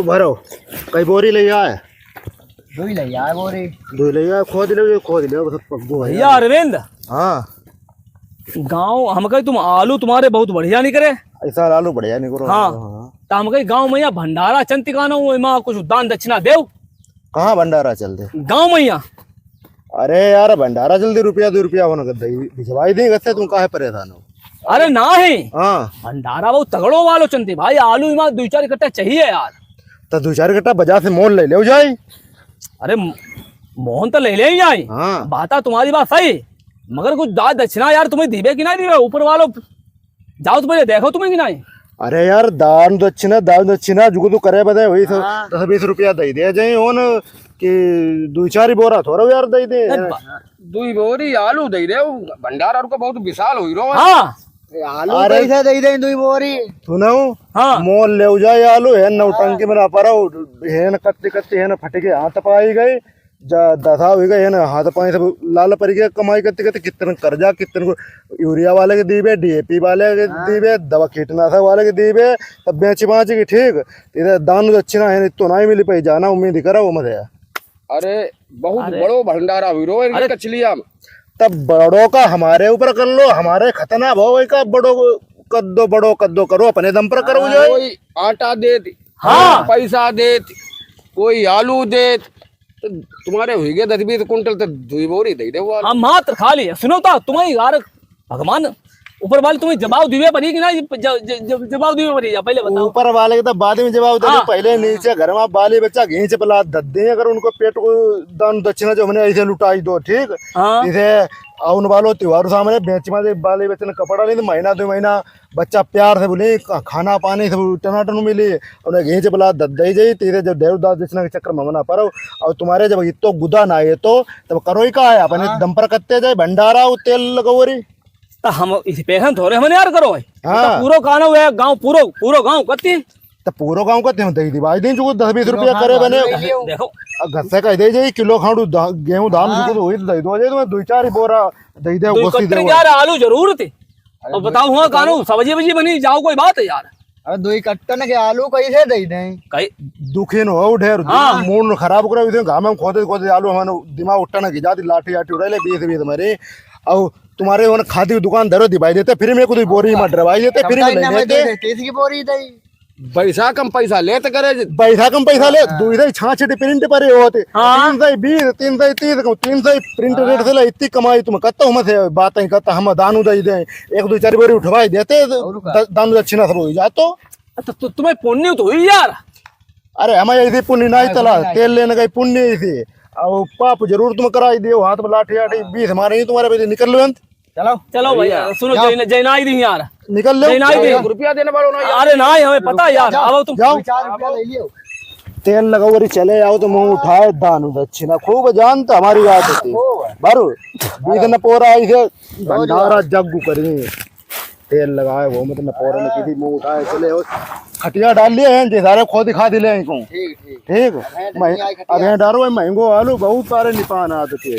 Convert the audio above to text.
भरो कई बोरी ले आए दुई ले आए बोरी दो ले आए खोद ले बस पग्गो है भैया अरविंद, हाँ गांव हम कही तुम आलू तुम्हारे बहुत बढ़िया निकले। ऐसा आलू बढ़िया नहीं करो। हाँ तो हम कही गाँव मैया भंडारा चंती का ना कुछ दान दक्षिणा देव। कहाँ भंडारा चलते गाँव मैया अरे यार भंडारा जल्दी रुपया 2 रुपया होना कर भिजवाई देंगे गत्ते तुम काहे परेशान हो। अरे ना है हाँ भंडारा बहुत तगड़ो वालो चंती भाई, आलू इमा 2-4 कट्टे चाहिए यार। तो 2-4 कट्टा बाजार से मोल ले जाए। अरे मोहन तो ले ले ही आई। हाँ बात तुम्हारी बात सही, मगर कुछ दान दक्षिणा यार तुम्हें दीबे कि नहीं दीबे ऊपर वालों जाओ तो पहले देखो तुम्हें कि नहीं। अरे यार दान दक्षिणा जुगो तो करे बताए वही 10-20 रुपया दे दे जाए ओन कि 2-4 बोरा थोड़ा यार दे दे। 2 बोरी आलू दे दे भंडारा को बहुत विशाल हुई रो। हाँ आलू कैसे दे दे 2 बोरी सुनो। हाँ मोल ले जाए आलू है नौटंकी में ना पारा है न कत्ते है न फटके हाथ पाई गए दशा हो गए है ना हाथ पाई सब लाल परी के कमाई करते करते कितने कर्जा कितने को यूरिया वाले के दीबे डीएपी वाले के दीबे दवा कीटनाशक वाले के दीबे तब बेची बाची की ठीक इधर दान दक्षिणा है तो नहीं मिली पाई जाना उम्मीद करा वो मत है। अरे बहुत बड़ो भंडारा हुई रो कचलिया में तब बड़ों का हमारे ऊपर कर लो, हमारे खतना भाव का बड़ो कद्दो करो अपने दम पर करो जाए। कोई आटा देत, हाँ पैसा देत, कोई आलू देत, तो तुम्हारे हुई गए 10-20 कुंटल तो 2 बोरी दे दे वो। हम मात्र खा लिया। सुनो तो तुम्हें यार भगवान ऊपर वाले तुम्हें जवाब दिवे बनी कि नहीं, जवाब दिवे बनी जा पहले बताओ। ऊपर वाले के तो बाद में जवाब दे। पहले नीचे घर में बाली बच्चा घींच पला दे अगर उनको पेट को दान दक्षिणा जो हमने ऐसे लुटाई दो ठीक। जैसे उन वालों त्योहार सामने बेच में बाली बच्चे ने कपड़ा नहीं 1-2 महीना बच्चा प्यार से बोले खाना पानी सब टनाटन मिली उन्हें घींच पला दे जाई तेरे जब देव दान दक्षिणा के चक्कर में मना पारो। और तुम्हारे जब इतो गुदा ना आए तो तब करो ही का है अपने दम पर कत्ते जाए भंडारा तेल लगोरी तो हम इस पैसा थोड़े हमने यार करो है। हाँ। तो पूरा गाना हुआ गांव पूरो गांव कत्ती तो पूरा गाँव का दे दी भाई दिन जो 10-20 रुपया करे बने देखो घर से कह दे जाए किलो खाड़ू गेहूं धान तो वही दे दो जाए तुम्हें 2-4 बोरा दे दे गोश्ती दे यार आलू जरूर थे। और बताओ हुआ कानू सब्जी वजी बनी जाओ कोई बात है यार। अरे 2 कट्टन के आलू कैसे दे दे कई दुखी न हो ढेर मूड खराब करे घाम में खोदे आलू हमारे दिमाग उठना की जाती लाठी उड़ा ले 20 हमारे और तुम्हारे वहाँ खादी की दुकान दरो दिवाई देते फिर मेरे को तो बोरी में डरवाई देते फिर में की बोरी दे पैसा कम पैसा ले तो करे पैसा कम पैसा ले 2 छाछ प्रिंट पर होते 320 330 300 प्रिंट रेट से इतनी कमाई तुम कत्ता हम से बात नहीं करता हम दान दे दे 1-2-4 बोरी उठवाई देते दान दक्षिणा सब हो जाए तो तुम्हें पुण्य तो हुई यार। अरे हमारे ऐसे पुण्य नहीं चला तेल लेने का पुण्य ऐसे और पाप जरूर तुम कराई दियो हाथ में लाठी 20 हमारे नहीं तुम्हारे पे निकल लो चलो भैया सुनो जैनाई दी यार निकल लो रुपया देने वालों ना। अरे ना हमें पता यार आओ तुम जाओ तेल लगाओ चले आओ तो मुंह उठाए दान दक्षिणा खूब जानता हमारी बात होती बारू 20 न पोरा ऐसे भंडारा जग्गू करेंगे तेल लगाए वो मतलब पोरा ने किसी मुंह उठाए चले खटिया डाल लिए हैं जे सारे खोद खा दिले हैं ठीक अरे डारो महंगो आलू बहुत सारे निपान आते